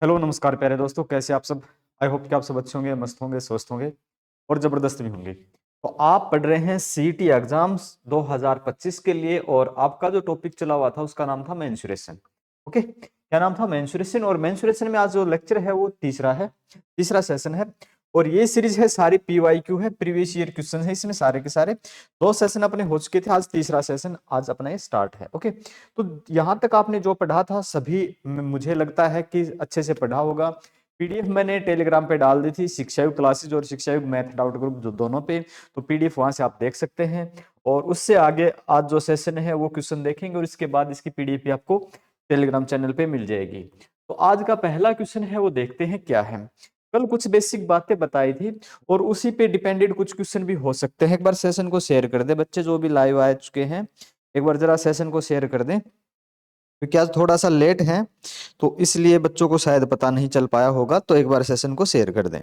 Hello नमस्कार प्यारे दोस्तों, कैसे आप सब। आई होप कि आप सब अच्छे होंगे, मस्त होंगे, स्वस्थ होंगे और जबरदस्त भी होंगे। तो आप पढ़ रहे हैं सीईटी एग्जाम्स 2025 के लिए और आपका जो टॉपिक चला हुआ था उसका नाम था मेंसुरेशन। ओके, क्या नाम था? मेंसुरेशन। और मेंसुरेशन में आज जो लेक्चर है वो तीसरा सेशन है। और ये सीरीज है सारी पीवाईक्यू है, प्रीवियस ईयर क्वेश्चन है इसमें सारे के सारे। 2 सेशन अपने हो चुके थे, आज तीसरा सेशन आज अपना ये स्टार्ट है। ओके, तो यहाँ तक आपने जो पढ़ा था सभी मुझे लगता है कि अच्छे से पढ़ा होगा। पीडीएफ मैंने टेलीग्राम पे डाल दी थी, शिक्षा युग क्लासेज और शिक्षा युग मैथ डाउट ग्रुप जो दोनों पे, तो पीडीएफ वहां से आप देख सकते हैं। और उससे आगे आज जो सेशन है वो क्वेश्चन देखेंगे और इसके बाद इसकी पीडीएफ भी आपको टेलीग्राम चैनल पे मिल जाएगी। तो आज का पहला क्वेश्चन है वो देखते हैं क्या है। कल कुछ बेसिक बातें बताई थी और उसी पे डिपेंडेड कुछ क्वेश्चन भी हो सकते हैं। एक बार सेशन को शेयर कर दे बच्चे जो भी लाइव आ चुके हैं, एक बार जरा सेशन को शेयर कर दें क्योंकि आज थोड़ा सा लेट है तो इसलिए बच्चों को शायद पता नहीं चल पाया होगा। तो एक बार सेशन को शेयर कर दें।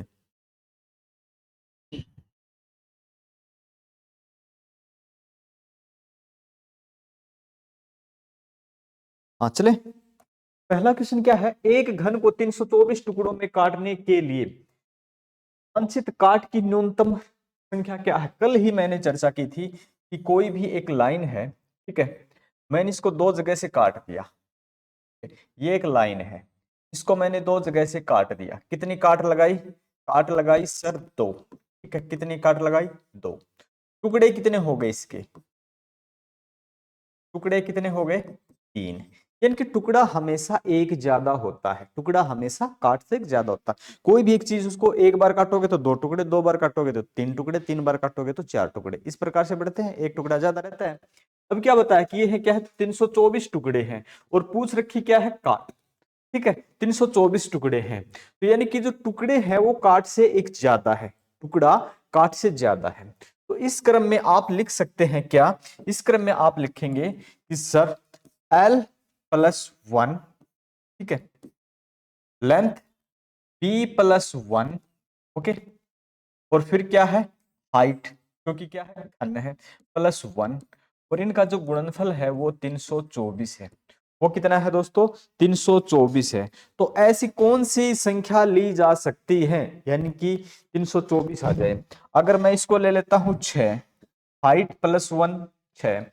हाँ चले, पहला क्वेश्चन क्या है? एक घन को 324 टुकड़ों में काटने के लिए वांछित काट की न्यूनतम संख्या क्या है? कल ही मैंने चर्चा की थी कि कोई भी एक लाइन है, ठीक है, मैंने इसको दो जगह से काट दिया। ये एक लाइन है, इसको मैंने दो जगह से काट दिया। कितनी काट लगाई? काट लगाई सर दो। ठीक है, कितनी काट लगाई? दो। टुकड़े कितने हो गए इसके? टुकड़े कितने हो गए? तीन। यानी कि टुकड़ा हमेशा एक ज्यादा होता है, टुकड़ा हमेशा काट से एक ज्यादा होता है। कोई भी एक चीज उसको एक बार काटोगे तो दो टुकड़े, दो बार काटोगे तो तीन टुकड़े, तीन बार काटोगे तो चार टुकड़े, इस प्रकार से बढ़ते हैं, एक टुकड़ा ज्यादा रहता है। अब क्या बताया कि ये है क्या है? 324 टुकड़े हैं और पूछ रखी क्या है? काट। ठीक है, 324 टुकड़े हैं, तो यानी कि जो टुकड़े हैं वो काट से एक ज्यादा है, टुकड़ा काट से ज्यादा है। तो इस क्रम में आप लिख सकते हैं क्या? इस क्रम में आप लिखेंगे कि सर L+1, ठीक है, लेंथ B+1, ओके, और फिर क्या है? हाइट, क्योंकि क्या है? घन है, +1, और इनका जो गुणनफल है वो 324 है। वो कितना है दोस्तों? 324 है। तो ऐसी कौन सी संख्या ली जा सकती है यानी कि 324 आ जाए? अगर मैं इसको ले लेता हूं 6, हाइट +1 6,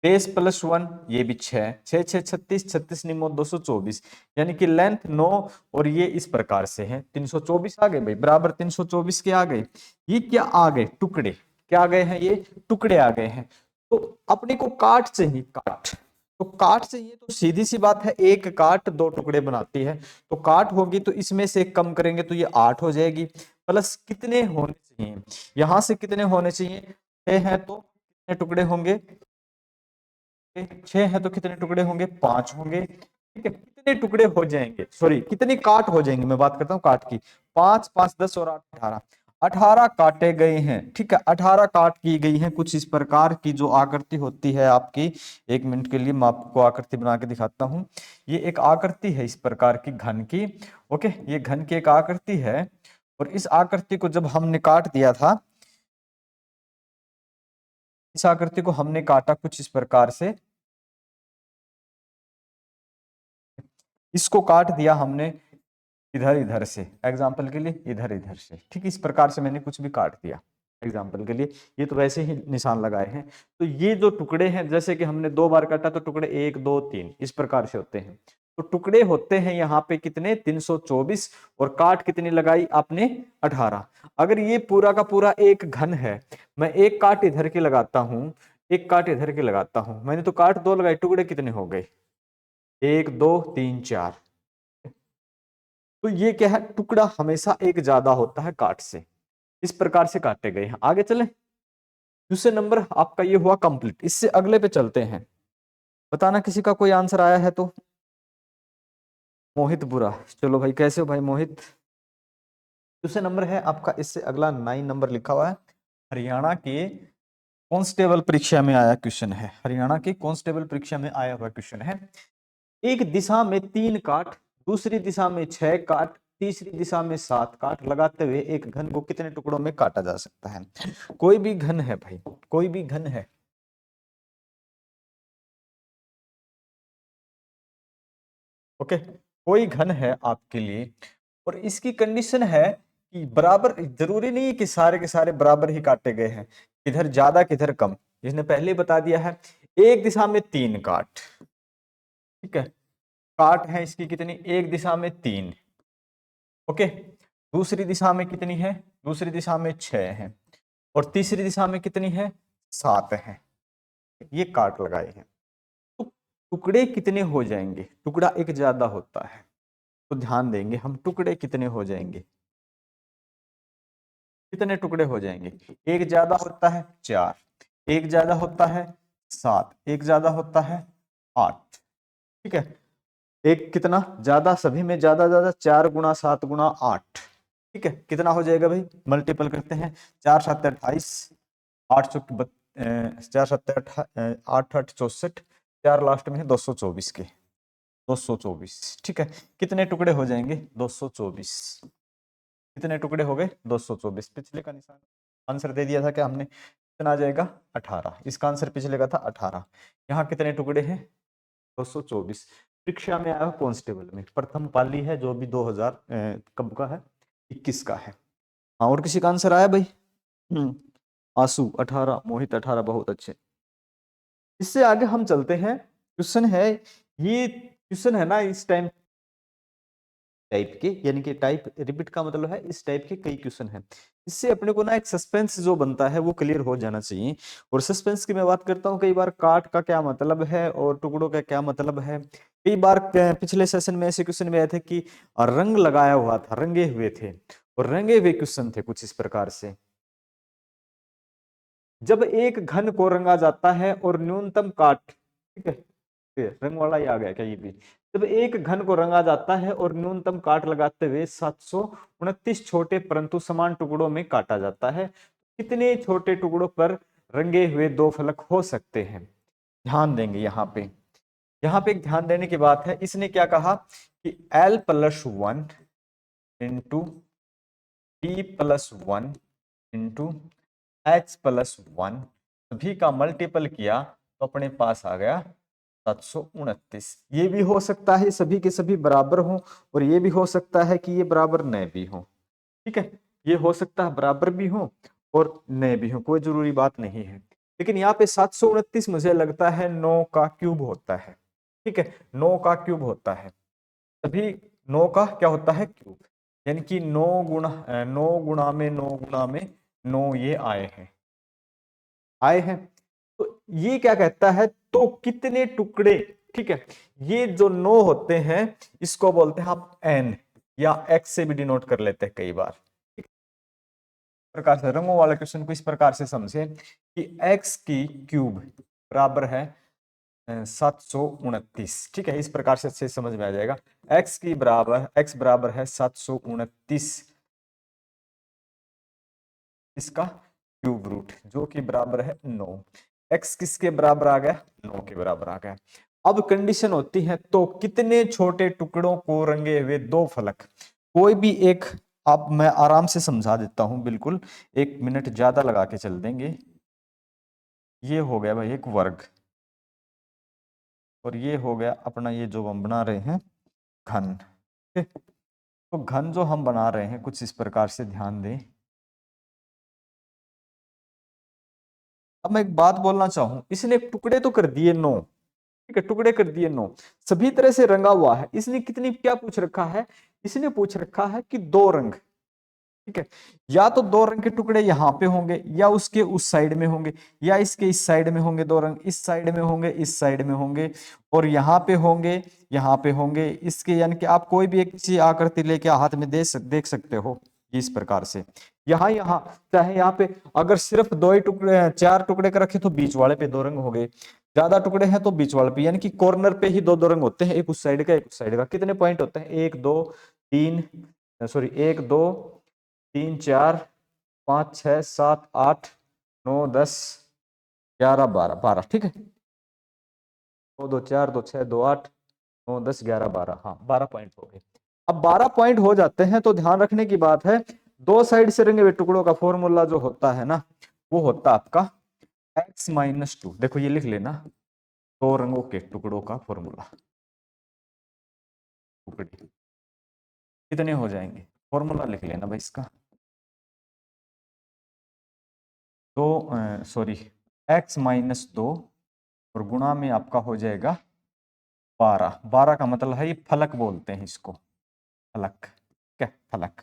बेस +1 ये भी 6, 6 6 36, 36 निमो 224, यानी कि लेंथ 9 और ये इस प्रकार से है। 324 आ गए भाई, बराबर 324 के आ गए। ये क्या आ गए? टुकड़े। क्या आ गए हैं? ये टुकड़े आ गए हैं। तो अपने को काट चाहिए, काट। तो काट चाहिए तो सीधी सी बात है, एक काट दो टुकड़े बनाती है। तो काट होगी तो इसमें से कम करेंगे तो ये 8 हो जाएगी। प्लस कितने होने चाहिए? यहां से कितने होने चाहिए? 6 है तो कितने टुकड़े होंगे? 6 है तो कितने टुकड़े होंगे? 5 होंगे। ठीक है, कितने टुकड़े हो जाएंगे? सॉरी, कितनी काट हो जाएंगे, मैं बात करता हूँ काट की। 5 5 10 और 8 18, 18 काटे गए हैं। ठीक है, 18 काट की गई हैं। कुछ इस प्रकार की जो आकृति होती है आपकी, 1 मिनट के लिए मैं आपको आकृति बना के दिखाता हूँ। ये एक आकृति है इस प्रकार की घन की। ओके, ये घन की एक आकृति है और इस आकृति को जब हमने काट दिया था, इस आकृति को हमने काटा कुछ इस प्रकार से, इसको काट दिया हमने इधर इधर से, एग्जाम्पल के लिए इधर इधर से। ठीक, इस प्रकार से मैंने कुछ भी काट दिया एग्जाम्पल के लिए। ये तो वैसे ही निशान लगाए हैं। तो ये जो टुकड़े हैं, जैसे कि हमने 2 बार काटा तो टुकड़े 1 2 3 इस प्रकार से होते हैं। तो टुकड़े होते हैं यहाँ पे कितने? 324। और काट कितनी लगाई आपने? 18। अगर ये पूरा का पूरा एक घन है, मैं एक काट इधर के लगाता हूँ, एक काट इधर के लगाता हूँ, मैंने तो काट 2 लगाए, टुकड़े कितने हो गए? 1 2 3 4। तो ये क्या है? टुकड़ा हमेशा एक ज्यादा होता है काट से। इस प्रकार से काटे गए हैं। आगे चले, दूसरे नंबर आपका ये हुआ कंप्लीट। इससे अगले पे चलते हैं। बताना किसी का कोई आंसर आया है तो। मोहित बुरा, चलो भाई, कैसे हो भाई मोहित? दूसरे नंबर है आपका, इससे अगला 9 नंबर लिखा हुआ है। हरियाणा के कांस्टेबल परीक्षा में आया क्वेश्चन है, हरियाणा की कांस्टेबल परीक्षा में आया हुआ क्वेश्चन है। एक दिशा में 3 काट, दूसरी दिशा में 6 काट, तीसरी दिशा में 7 काट लगाते हुए एक घन को कितने टुकड़ों में काटा जा सकता है? कोई भी घन है भाई, कोई भी घन है। ओके, कोई घन है आपके लिए और इसकी कंडीशन है कि बराबर, जरूरी नहीं है कि सारे के सारे बराबर ही काटे गए हैं, किधर ज्यादा किधर कम, इसने पहले ही बता दिया है। एक दिशा में 3 काट, ठीक है, काट है इसकी कितनी, एक दिशा में 3, ओके। दूसरी दिशा में कितनी है, दूसरी दिशा में 6 है और तीसरी दिशा में कितनी है, 7 है। ये काट लगाए हैं, तो टुकड़े कितने हो जाएंगे, टुकड़ा एक ज्यादा होता है तो ध्यान देंगे हम, टुकड़े कितने हो जाएंगे, कितने टुकड़े हो जाएंगे, एक ज्यादा होता है 4, एक ज्यादा होता है 7, एक ज्यादा होता है 8, ठीक है। एक कितना ज्यादा, सभी में ज्यादा ज्यादा, 4 गुणा 7 गुणा 8, ठीक है, कितना हो जाएगा भाई, मल्टीपल करते हैं, 4 7 28, 8 चौक 4 7 8 8 64, 4 लास्ट में है 224 के, 224, ठीक है। कितने टुकड़े हो जाएंगे, 224, कितने टुकड़े हो गए, 224। पिछले का निशान आंसर दे दिया था क्या हमने, कितना आ जाएगा 18, इसका आंसर पिछले का था 18, यहाँ कितने टुकड़े हैं 224। परीक्षा में आया कांस्टेबल में, प्रथम पाली है जो भी 2000 कब का है, 21 का है। हाँ, और किसी का आंसर आया भाई, आंसू 18, मोहित 18, बहुत अच्छे। इससे आगे हम चलते हैं, क्वेश्चन है, ये क्वेश्चन है ना इस टाइम टाइप के, यानी कि टाइप रिपीट का मतलब है इस टाइप के कई क्वेश्चन हैं। इससे अपने को ना एक सस्पेंस जो बनता है वो क्लियर हो जाना चाहिए। और सस्पेंस की मैं बात करता हूँ, कई बार काट का क्या मतलब है और टुकड़ों का क्या मतलब है। कई बार पिछले सेशन में ऐसे क्वेश्चन में आए थे कि रंग लगाया हुआ था, रंगे हुए थे, और रंगे हुए क्वेश्चन थे कुछ इस प्रकार से, जब एक घन को रंगा जाता है और न्यूनतम काट, ठीक है, ये रंग वाला ही आ गया क्या ये भी, जब एक घन को रंगा जाता है और न्यूनतम काट लगाते हुए 729 छोटे परंतु समान टुकड़ों में काटा जाता है, कितने छोटे टुकड़ों पर रंगे हुए 2 फलक हो सकते हैं। ध्यान देंगे यहाँ पे, यहाँ पे एक ध्यान देने की बात है, इसने क्या कहा कि L+1 into B+1 into H+1 सभी का मल्टीपल किया तो अपने पास आ गया 729। ये भी हो सकता है सभी के सभी बराबर हो, और ये भी हो सकता है कि ये बराबर न भी हो, ठीक है, ये हो सकता है बराबर भी हो और न भी हो, कोई जरूरी बात नहीं है। लेकिन यहाँ पे 729 मुझे लगता है 9 का क्यूब होता है, ठीक है, 9 का क्यूब होता है, सभी 9 का क्या होता है क्यूब, यानी कि 9 गुणा में 9 ये आए हैं। तो ये क्या कहता है, तो कितने टुकड़े, ठीक है, ये जो 9 होते हैं इसको बोलते हैं आप n, या x से भी डिनोट कर लेते हैं कई बार। इस प्रकार से रंगों वाले क्वेश्चन को इस प्रकार से समझे कि x की क्यूब बराबर है 729, ठीक है, इस प्रकार से अच्छे समझ में आ जाएगा। x बराबर है 729, इसका क्यूब रूट जो कि बराबर है 9, x किसके बराबर आ गया, 9 के बराबर आ गया। अब कंडीशन होती है, तो कितने छोटे टुकड़ों को रंगे हुए 2 फलक, कोई भी एक, अब मैं आराम से समझा देता हूं, बिल्कुल 1 मिनट ज्यादा लगा के चल देंगे। ये हो गया भाई एक वर्ग, और ये हो गया अपना ये जो हम बना रहे हैं घन, ठीक है? तो घन जो हम बना रहे हैं कुछ इस प्रकार से, ध्यान दें। अब मैं एक बात बोलना चाहूं, इसने टुकड़े तो कर दिए 9, ठीक है, टुकड़े कर दिए 9, सभी तरह से रंगा हुआ है। इसने कितनी क्या पूछ रखा है, इसने पूछ रखा है कि 2 रंग, ठीक है, या तो 2 रंग के टुकड़े यहाँ पे होंगे या उसके उस साइड में होंगे, या इसके इस साइड में होंगे 2 रंग, इस साइड में होंगे, इस साइड में होंगे, और यहाँ पे होंगे, यहाँ पे होंगे इसके, यानी कि आप कोई भी एक चीज आकृति लेके हाथ में देख सकते हो इस प्रकार से। यहाँ चाहे यहाँ पे अगर सिर्फ 2 ही टुकड़े, 4 टुकड़े का रखे तो बीच वाले पे 2 रंग हो गए, ज्यादा टुकड़े हैं तो बीच वाले पे, यानी कि कॉर्नर पे ही 2 रंग होते हैं, एक उस साइड का एक उस साइड का। कितने पॉइंट होते हैं, 1 2 3, सॉरी 1 2 3 4 5 6 7 8 9 10 11 12 12, ठीक है, 2 2 4 2 6 2 8 9 10 11 12, हाँ 12 पॉइंट हो गए। अब 12 पॉइंट हो जाते हैं तो ध्यान रखने की बात है, 2 साइड से रंगे हुए टुकड़ों का फॉर्मूला जो होता है ना, वो होता है आपका x-2। देखो ये लिख लेना, 2 रंगों के टुकड़ों का फॉर्मूला, टुकड़े कितने हो जाएंगे, फॉर्मूला लिख लेना भाई इसका। तो सॉरी, x माइनस 2 और गुणा में आपका हो जाएगा 12। 12 का मतलब है, ये फलक बोलते हैं इसको, फलक। क्या फलक,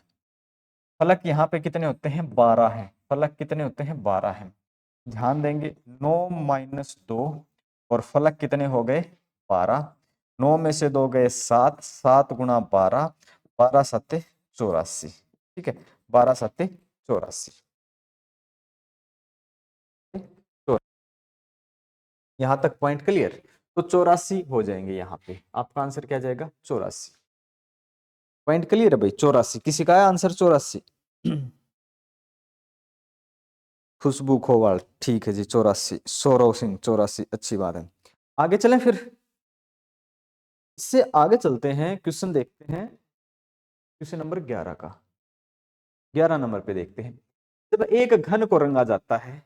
फलक यहाँ पे कितने होते हैं, 12 है। फलक कितने होते हैं, 12 है। ध्यान देंगे, 9 माइनस 2 और फलक कितने हो गए, 12। 9 में से 2 गए 7, 7 गुणा 12, 12 सत्ते 84। ठीक है, 12 सत्ते 84। यहां तक पॉइंट क्लियर। तो 84 हो जाएंगे, यहाँ पे आपका आंसर क्या जाएगा, 84। पॉइंट क्लियर है भाई, 84। किसी का है आंसर 84? खुशबू खोवाल, ठीक है जी 84। सौरव सिंह 84, अच्छी बात है। आगे चलें फिर, इससे आगे चलते हैं, क्वेश्चन देखते हैं, क्वेश्चन नंबर 11 का। 11 नंबर पे देखते हैं, जब एक घन को रंगा जाता है,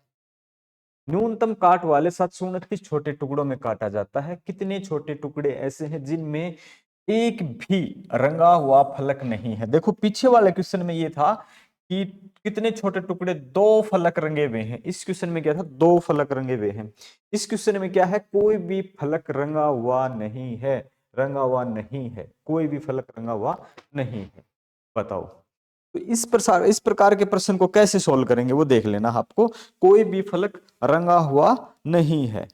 न्यूनतम काट वाले 729 छोटे टुकड़ों में काटा जाता है, कितने छोटे टुकड़े ऐसे हैं जिनमें एक भी रंगा हुआ फलक नहीं है। देखो पीछे वाले क्वेश्चन में ये था कि कितने छोटे टुकड़े, 2 फलक रंगे हुए हैं। इस क्वेश्चन में क्या था, 2 फलक रंगे हुए हैं। इस क्वेश्चन में क्या है, कोई भी फलक रंगा हुआ नहीं है, रंगा हुआ नहीं है, कोई भी फलक रंगा हुआ नहीं है। बताओ, तो इस प्रकार के प्रश्न को कैसे सोल्व करेंगे वो देख लेना आपको। कोई भी फलक रंगा हुआ नहीं है।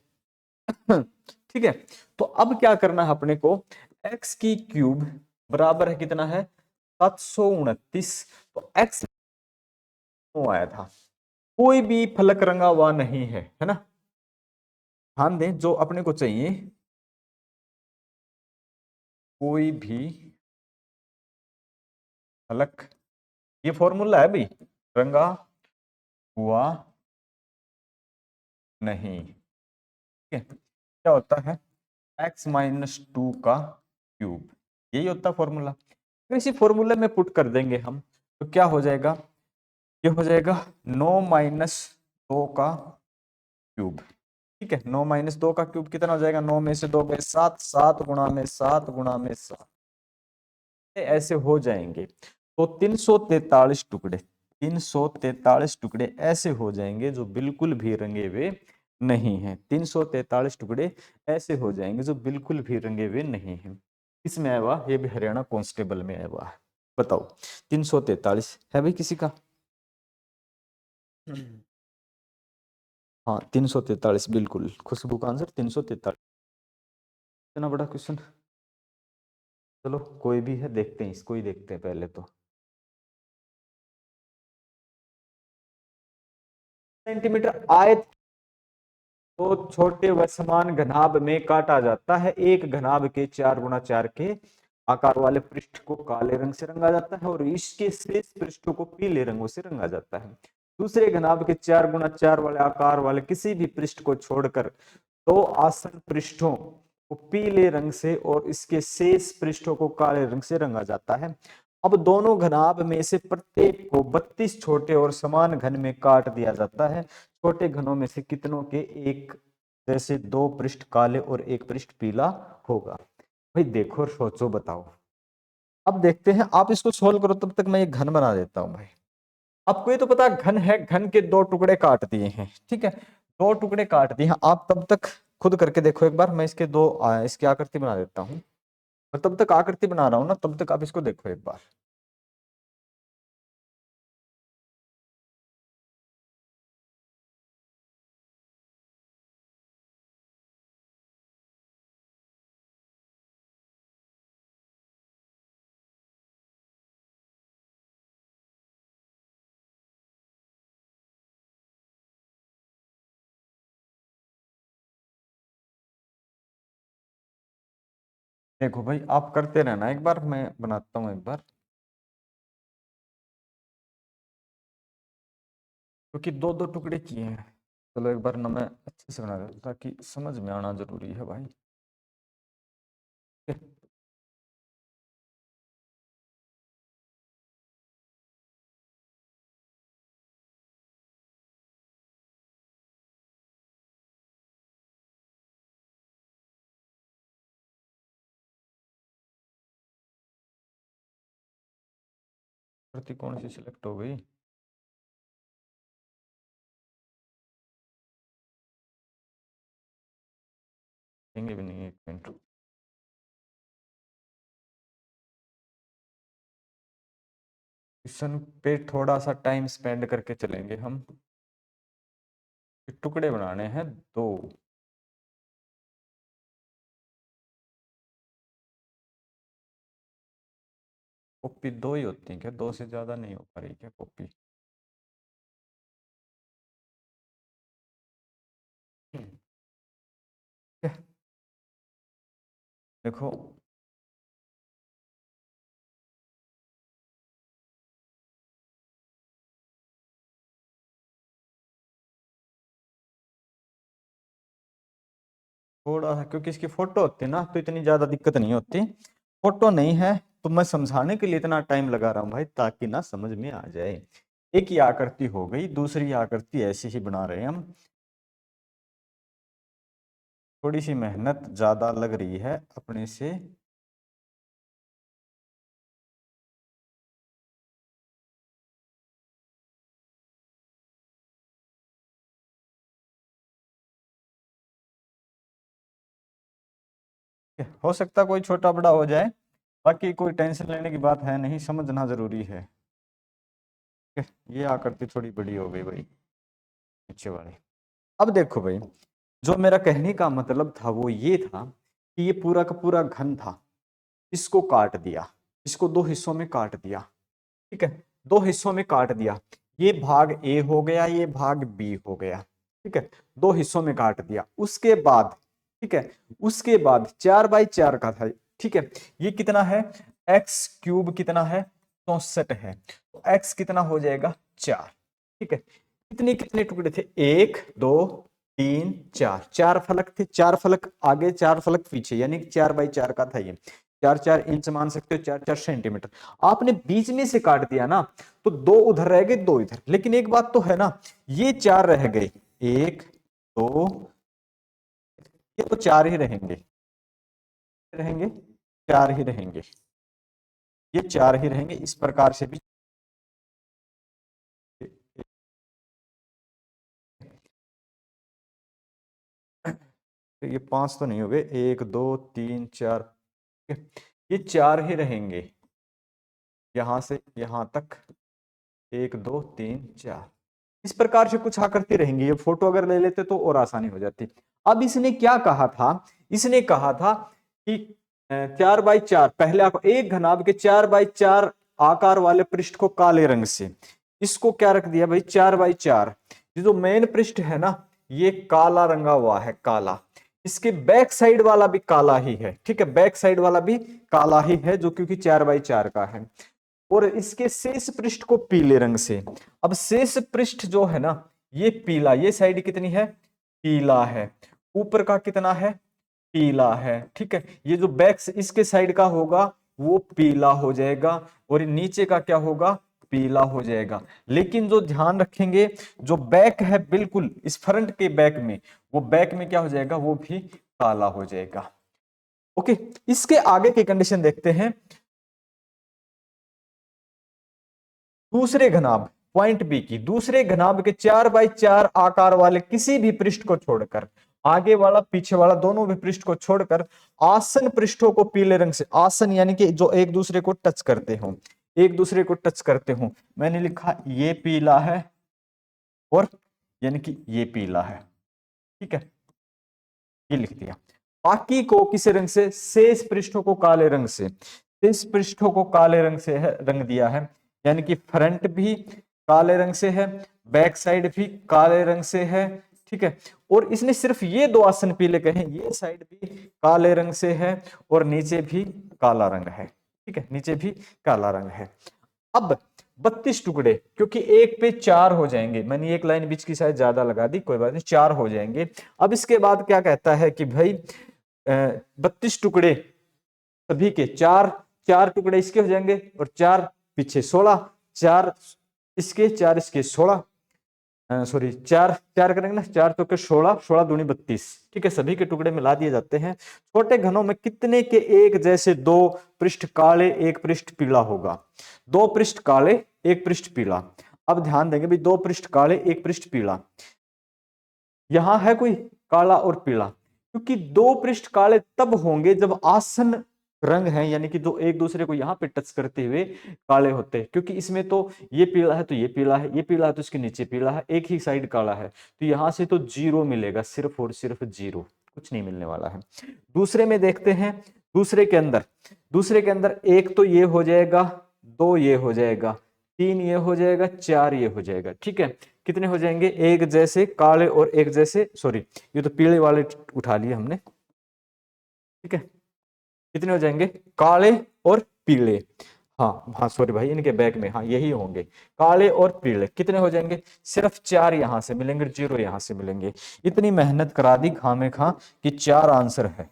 ठीक है, तो अब क्या करना है अपने को, x की क्यूब बराबर है कितना है, 729। तो x आया था, कोई भी फलक रंगा हुआ नहीं है ना। ध्यान दें, जो अपने को चाहिए, कोई भी फलक, ये फॉर्मूला है भाई, रंगा हुआ नहीं। ठीक है, क्या होता है, x माइनस 2 का क्यूब, यही होता है फॉर्मूला। तो इसी फॉर्मूले में पुट कर देंगे हम, तो क्या हो जाएगा, ये हो जाएगा 9 माइनस 2 का क्यूब। ठीक है, 9 माइनस 2 का क्यूब कितना हो जाएगा, 9 में से 2 गए 7, 7 गुणा में 7 गुणा में 7, ऐसे हो जाएंगे। तो 343 टुकड़े, 343 टुकड़े ऐसे हो जाएंगे जो बिल्कुल भी रंगे हुए नहीं है। 343 टुकड़े ऐसे हो जाएंगे जो बिल्कुल भी रंगे हुए नहीं है। किसमें आया हुआ, ये भी हरियाणा कांस्टेबल में आया हुआ है। बताओ, 343 है भाई किसी का? हाँ 343 बिल्कुल, खुशबू का आंसर 343। इतना बड़ा क्वेश्चन, चलो कोई भी है, देखते हैं इसको ही देखते हैं पहले। तो सेंटीमीटर आयत तो छोटे व समान घनाभ में काटा जाता है। एक घनाभ के 4x4 के आकार वाले पृष्ठ को काले रंग से रंगा जाता है और इसके शेष पृष्ठों को पीले रंगों से रंगा जाता है। दूसरे घनाभ के 4x4 वाले आकार वाले किसी भी पृष्ठ को छोड़कर दो आसन पृष्ठों को पीले रंग से और इसके शेष पृष्ठों को काले रंग से रंगा जाता है। अब दोनों घनाभ में से प्रत्येक को 32 छोटे और समान घन में काट दिया जाता है। छोटे घनों में से कितनों के एक जैसे 2 पृष्ठ काले और एक पृष्ठ पीला होगा। भाई देखो सोचो बताओ। अब देखते हैं, आप इसको सोल्व करो, तब तक मैं एक घन बना देता हूं भाई। आपको ये तो पता घन है, घन के 2 टुकड़े काट दिए हैं। ठीक है, 2 टुकड़े काट दिए हैं, आप तब तक खुद करके देखो एक बार। मैं इसके इसकी आकृति बना देता हूँ। मैं तब तक आकृति बना रहा हूं ना, तब तक आप इसको देखो एक बार। देखो भाई, आप करते रहना, एक बार मैं बनाता हूँ एक बार, क्योंकि 2 2 टुकड़े किए हैं। चलो एक बार ना मैं अच्छे से बना देता हूं, ताकि समझ में आना जरूरी है भाई। प्रति कौन सी सिलेक्ट हो गई? देंगे भी नहीं, एक मिनट। क्वेश्चन पे थोड़ा सा टाइम स्पेंड करके चलेंगे हम। टुकड़े बनाने हैं दो। कॉपी दो ही होती है क्या? दो से ज्यादा नहीं हो पा रही क्या कॉपी? देखो, थोड़ा सा क्योंकि इसकी फोटो होती है ना तो इतनी ज्यादा दिक्कत नहीं होती। फोटो नहीं है तो मैं समझाने के लिए इतना टाइम लगा रहा हूँ भाई, ताकि ना समझ में आ जाए। एक ही आकृति हो गई, दूसरी आकृति ऐसी ही बना रहे हैं हम। थोड़ी सी मेहनत ज्यादा लग रही है अपने से। हो सकता कोई छोटा बड़ा हो जाए, बाकी कोई टेंशन लेने की बात है नहीं, समझना जरूरी है। ये आकृति थोड़ी बड़ी हो गई भाई, नीचे वाली। अब देखो भाई, जो मेरा कहने का मतलब था वो ये था कि ये पूरा का पूरा घन था, इसको काट दिया, इसको दो हिस्सों में काट दिया। ठीक है, दो हिस्सों में काट दिया। ये भाग ए हो गया, ये भाग बी हो गया। ठीक है, दो हिस्सों में काट दिया। उसके बाद, ठीक है, उसके बाद 4x4 का था। ठीक है, ये कितना है? एक्स क्यूब कितना है? 64 है। तो एक्स कितना हो जाएगा? 4। ठीक है, कितने कितने टुकड़े थे? 1 2 3 4, 4 फलक थे। 4 फलक आगे, 4 फलक पीछे, यानी 4x4 का था ये। 4x4 इंच मान सकते हो, 4x4 सेंटीमीटर। आपने बीच में से काट दिया ना, तो दो उधर रह गए, दो इधर। लेकिन एक बात तो है ना, ये 4 रह गए, 1 2, ये तो 4 ही रहेंगे, रहेंगे 4 ही रहेंगे, ये 4 ही रहेंगे। इस प्रकार से भी तो ये 5 तो नहीं हो गए, 1 2 3 4, ये 4 ही रहेंगे, यहां से यहां तक 1 2 3 4। इस प्रकार से कुछ आकृति रहेंगी। ये फोटो अगर ले लेते तो और आसानी हो जाती। अब इसने क्या कहा था? इसने कहा था कि 4x4, पहले आप एक घनाभ के 4x4 आकार वाले पृष्ठ को काले रंग से, इसको क्या रख दिया भाई? 4x4। ये जो मेन पृष्ठ है ना, ये काला रंगा हुआ है, काला। इसके बैक साइड वाला भी काला ही है। ठीक है, बैक साइड वाला भी काला ही है, जो क्योंकि 4x4 का है। और इसके शेष पृष्ठ को पीले रंग से। अब शेष पृष्ठ जो है ना, ये पीला, ये साइड कितनी है? पीला है। ऊपर का कितना है? पीला है। ठीक है, ये जो बैक इसके साइड का होगा वो पीला हो जाएगा, और नीचे का क्या होगा? पीला हो जाएगा। लेकिन जो ध्यान रखेंगे, जो बैक है बिल्कुल इस फ्रंट के बैक में, वो बैक में क्या हो जाएगा? वो भी काला हो जाएगा। ओके, इसके आगे की कंडीशन देखते हैं। दूसरे घनाभ, पॉइंट बी की, दूसरे घनाभ के 4x4 आकार वाले किसी भी पृष्ठ को छोड़कर, आगे वाला पीछे वाला दोनों भी पृष्ठ को छोड़कर, आसन पृष्ठों को पीले रंग से, आसन यानी कि जो एक दूसरे को टच करते हो, एक दूसरे को टच करते हो। मैंने लिखा ये पीला है, और यानी कि ये पीला है। ठीक है, ये लिख दिया। बाकी को किस रंग से? शेष पृष्ठों को काले रंग से, शेष पृष्ठों को काले रंग से है, रंग दिया है। यानी कि फ्रंट भी काले रंग से है, बैक साइड भी काले रंग से है। ठीक है, और इसने सिर्फ ये दो आसन पीले कहे, ये साइड भी काले रंग से है, और नीचे भी काला रंग है। ठीक है, नीचे भी काला रंग है। अब 32 टुकड़े, क्योंकि एक पे 4 हो जाएंगे, मैंने एक लाइन बीच की शायद ज्यादा लगा दी, कोई बात नहीं, 4 हो जाएंगे। अब इसके बाद क्या कहता है कि भाई 32 टुकड़े सभी के, 4 4 टुकड़े इसके हो जाएंगे, और 4 पीछे 16, 4 इसके 4 इसके 16। सॉरी, चार चार करेंगे ना, 4 चौके 16, 16 दूनी 32। ठीक है, सभी के टुकड़े मिला दिए जाते हैं। छोटे घनों में कितने के एक जैसे दो पृष्ठ काले एक पृष्ठ पीला होगा? 2 पृष्ठ काले 1 पृष्ठ पीला। अब ध्यान देंगे भाई, 2 पृष्ठ काले 1 पृष्ठ पीला, यहां है कोई काला और पीला, क्योंकि 2 पृष्ठ काले तब होंगे जब आसन रंग हैं, यानी कि जो एक दूसरे को यहाँ पे टच करते हुए काले होते हैं। क्योंकि इसमें तो ये पीला है तो ये पीला है, ये पीला है तो इसके नीचे पीला है, एक ही साइड काला है, तो यहां से तो 0 मिलेगा, सिर्फ और सिर्फ 0, कुछ नहीं मिलने वाला है। दूसरे में देखते हैं, दूसरे के अंदर एक तो ये हो जाएगा, 2 ये हो जाएगा, 3 ये हो जाएगा, 4 ये हो जाएगा। ठीक है, कितने हो जाएंगे? एक जैसे काले और एक जैसे, सॉरी ये तो पीले वाले उठा लिए हमने। ठीक है, कितने हो जाएंगे? काले और पीले, हाँ हाँ सॉरी भाई, इनके बैक में हाँ यही होंगे, काले और पीले। कितने हो जाएंगे? सिर्फ 4 यहां से मिलेंगे, 0 यहां से मिलेंगे। इतनी मेहनत करा दी खामे खा कि 4 आंसर है।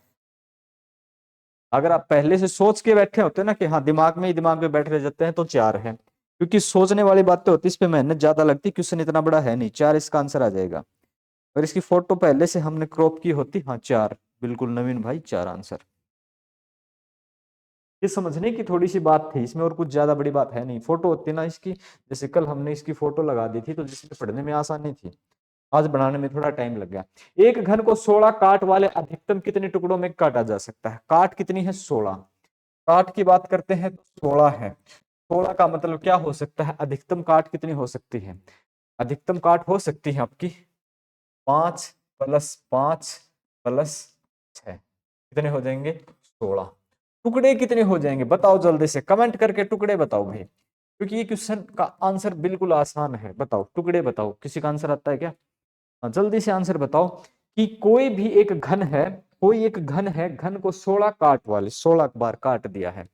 अगर आप पहले से सोच के बैठे होते ना कि हाँ दिमाग में ही दिमाग में बैठ रह जाते हैं तो 4 है, क्योंकि सोचने वाली बातें होती, इस पे मेहनत ज्यादा लगती, क्वेश्चन इतना बड़ा है नहीं, 4 इसका आंसर आ जाएगा। अगर इसकी फोटो पहले से हमने क्रॉप की होती, हाँ 4, बिल्कुल नवीन भाई 4 आंसर। ये समझने की थोड़ी सी बात थी इसमें, और कुछ ज्यादा बड़ी बात है नहीं। फोटो होती ना इसकी, जैसे कल हमने इसकी फोटो लगा दी थी तो जिसमें पढ़ने में आसानी थी, आज बनाने में थोड़ा टाइम लग गया। एक घन को 16 काट वाले अधिकतम कितने टुकड़ों में काटा जा सकता है? काट कितनी है? 16। काट की बात करते हैं तो 16 है। 16 का मतलब क्या हो सकता है? अधिकतम काट कितनी हो सकती है? अधिकतम काट हो सकती है आपकी 5 + 5 + 6, कितने हो जाएंगे? 16। टुकड़े कितने हो जाएंगे बताओ जल्दी से, कमेंट करके टुकड़े बताओ भाई, क्योंकि ये क्वेश्चन का आंसर बिल्कुल आसान है। बताओ टुकड़े बताओ, किसी का आंसर आता है क्या? हाँ, जल्दी से आंसर बताओ कि कोई भी एक घन है, कोई एक घन है, घन को 16 काट वाले 16 बार काट दिया है,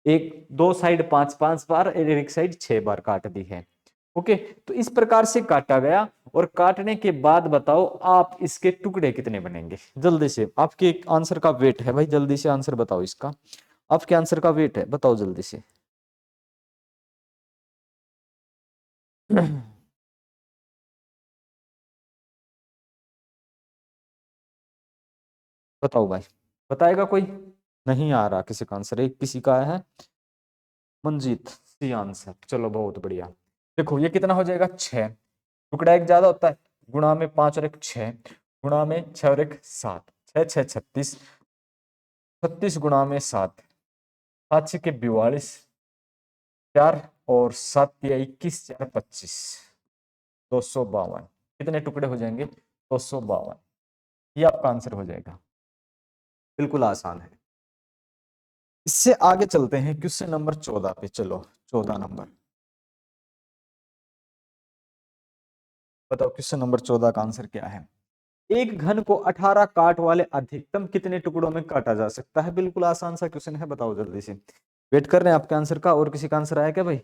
एक दो साइड 5-5 बार, एक साइड 6 बार काट दी है। ओके, तो इस प्रकार से काटा गया, और काटने के बाद बताओ आप इसके टुकड़े कितने बनेंगे? जल्दी से, आपके आंसर का वेट है भाई, जल्दी से आंसर बताओ इसका, आपके आंसर का वेट है, बताओ जल्दी से। बताओ भाई, बताएगा कोई? नहीं आ रहा किसी का आंसर, एक किसी का है, मंजीत सी आंसर, चलो बहुत बढ़िया। देखो ये कितना हो जाएगा? 6, टुकड़ा एक ज्यादा होता है, गुणा में 5 और 1 6, गुणा में 6 और 1 7, 6 6 36, 36 गुणा में 7, 7 6 के 42, 4 और 7 या 21, 4 25, 252, कितने टुकड़े हो जाएंगे? 252, ये आपका आंसर हो जाएगा। बिल्कुल आसान है। इससे आगे चलते हैं क्वेश्चन नंबर 14 पे, चलो 14 नंबर बताओ, क्वेश्चन नंबर 14 का आंसर क्या है? एक घन को 18 काट वाले अधिकतम कितने टुकड़ों में काटा जा सकता है? बिल्कुल आसान सा क्वेश्चन है, बताओ जल्दी से, वेट कर रहे हैं आपके आंसर का। और किसी का आंसर आया क्या भाई?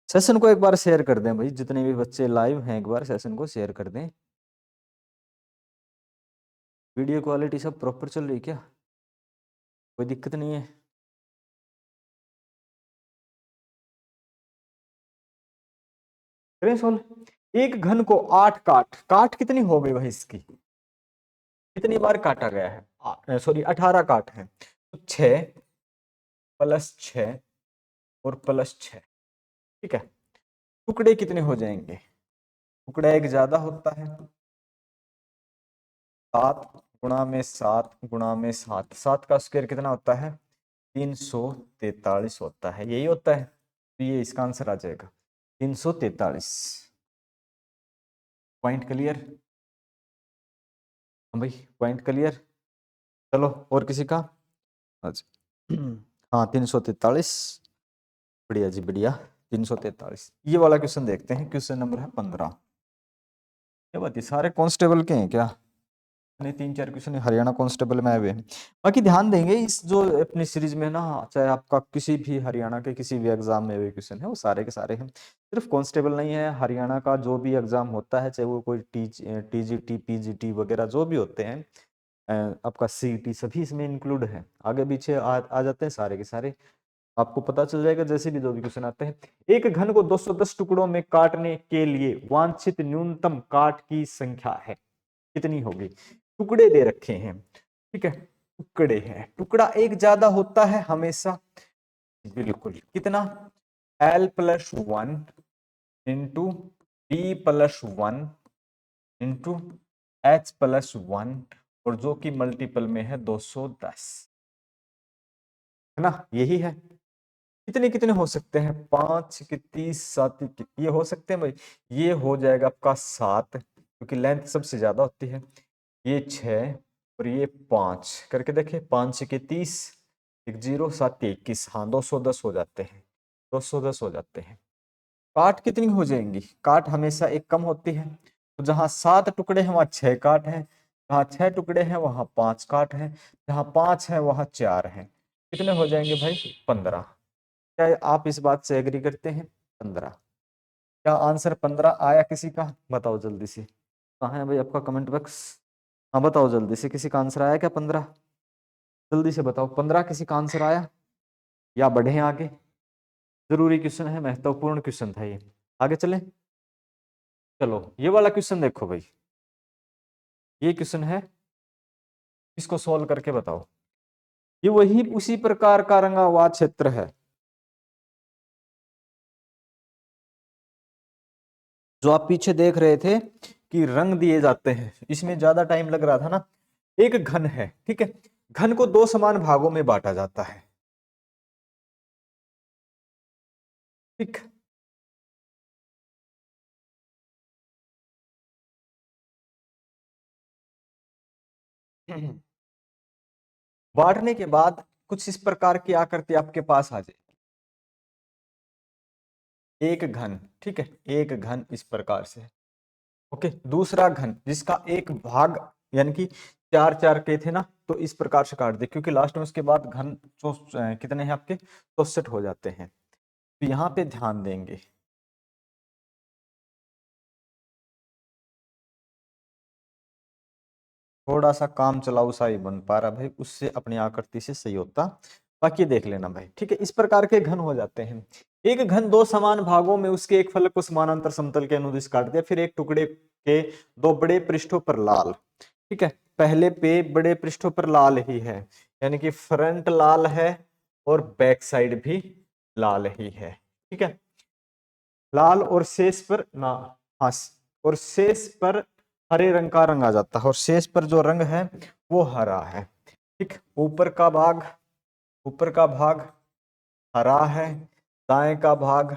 सेशन को एक बार शेयर कर दें भाई, जितने भी बच्चे लाइव हैं एक बार सेशन को शेयर कर दें। वीडियो क्वालिटी सब प्रॉपर चल रही है क्या? कोई दिक्कत नहीं है? करें सोल्व। एक घन को 8 काट, काट कितनी हो गई भाई इसकी, कितनी बार काटा गया है? सॉरी 18 काट है, तो 6 + 6 और +6, ठीक है। टुकड़े कितने हो जाएंगे? टुकड़ा एक ज्यादा होता है, 7 गुणा में 7 गुणा में 7, 7 का स्क्वायर कितना होता है? 343 होता है, यही होता है, तो ये इसका आंसर आ जाएगा 343। Point clear? हाँ भाई पॉइंट क्लियर। चलो और किसी का? अच्छा हाँ 343, बढ़िया जी बढ़िया, 343। ये वाला क्वेश्चन देखते हैं, क्वेश्चन नंबर है 15। क्या बात है, सारे कांस्टेबल के हैं क्या? नहीं 3-4 क्वेश्चन हरियाणा कांस्टेबल में आए हुए हैं। बाकी ध्यान देंगे इस जो अपनी सीरीज में ना, चाहे आपका किसी भी हरियाणा के किसी भी एग्जाम में हुए क्वेश्चन है वो सारे के सारे हैं, सिर्फ कांस्टेबल नहीं है, हरियाणा का जो भी एग्जाम होता है, चाहे वो कोई टीजीटी पीजीटी वगैरह जो भी होते हैं, आपका सीईटी, सभी इसमें इंक्लूड है, आगे पीछे आ जाते हैं सारे के सारे। आपको पता चल जाएगा जैसे भी जो भी क्वेश्चन आते हैं। एक घन को 210 टुकड़ों में काटने के लिए वांछित न्यूनतम काट की संख्या है, कितनी होगी? टुकड़े दे रखे हैं, ठीक है, टुकड़े हैं, टुकड़ा एक ज्यादा होता है हमेशा, बिल्कुल, कितना? L+1 into D+1 into H+1, और जो कि मल्टीपल में है 210, है ना, यही है। कितने कितने हो सकते हैं? 5 की 30, 7 की, ये हो सकते हैं भाई, ये हो जाएगा आपका 7, क्योंकि लेंथ सबसे ज्यादा होती है, ये 6 और ये 5 करके देखे, 5 के 30, एक 0, 7 के 21, हाँ 210 हो जाते हैं, 210 हो जाते हैं। काट कितनी हो जाएंगी? काट हमेशा एक कम होती है, तो जहां 7 टुकड़े हैं वहां 6 काट हैं, जहां 6 टुकड़े हैं वहां 5 काट हैं, जहां 5 है वहां 4 हैं। कितने हो जाएंगे भाई? 15। क्या आप इस बात से एग्री करते हैं? 15। क्या आंसर 15 आया किसी का? बताओ जल्दी से, कहाँ है भाई आपका कमेंट बॉक्स? हाँ बताओ जल्दी से, किसी का आंसर आया क्या 15? जल्दी से बताओ, 15 किसी का आंसर आया, या बढ़े आगे? जरूरी क्वेश्चन है, महत्वपूर्ण क्वेश्चन था ये। आगे चलें, चलो ये वाला क्वेश्चन देखो भाई, ये क्वेश्चन है, इसको सॉल्व करके बताओ। ये वही उसी प्रकार का रंगा हुआ क्षेत्र है जो आप पीछे देख रहे थे कि रंग दिए जाते हैं, इसमें ज्यादा टाइम लग रहा था ना। एक घन है, ठीक है, घन को 2 समान भागों में बांटा जाता है, ठीक। बांटने के बाद कुछ इस प्रकार की आकृति आपके पास आ जाए, एक घन, ठीक है, एक घन इस प्रकार से, ओके। दूसरा घन जिसका एक भाग, यानी कि 4 4 के थे ना, तो इस प्रकार से काट दे, क्योंकि लास्ट में उसके बाद घन कितने हैं आपके? 64 हो जाते हैं। तो यहाँ पे ध्यान देंगे, थोड़ा सा काम चलाऊ सा ही बन पा रहा भाई, उससे अपनी आकृति से सही होता, बाकी देख लेना भाई, ठीक है। इस प्रकार के घन हो जाते हैं। एक घन 2 समान भागों में उसके एक फलक को समानांतर समतल के अनुदिश काट दिया, फिर एक टुकड़े के 2 बड़े पृष्ठों पर लाल, ठीक है, पहले पे बड़े पृष्ठों पर लाल ही है, यानी कि फ्रंट लाल है और बैक साइड भी लाल ही है, ठीक है, लाल, और शेष पर ना, हाँ, और शेष पर हरे रंग का रंग आ जाता है, और शेष पर जो रंग है वो हरा है, ठीक। ऊपर का भाग हरा है, दाएं का भाग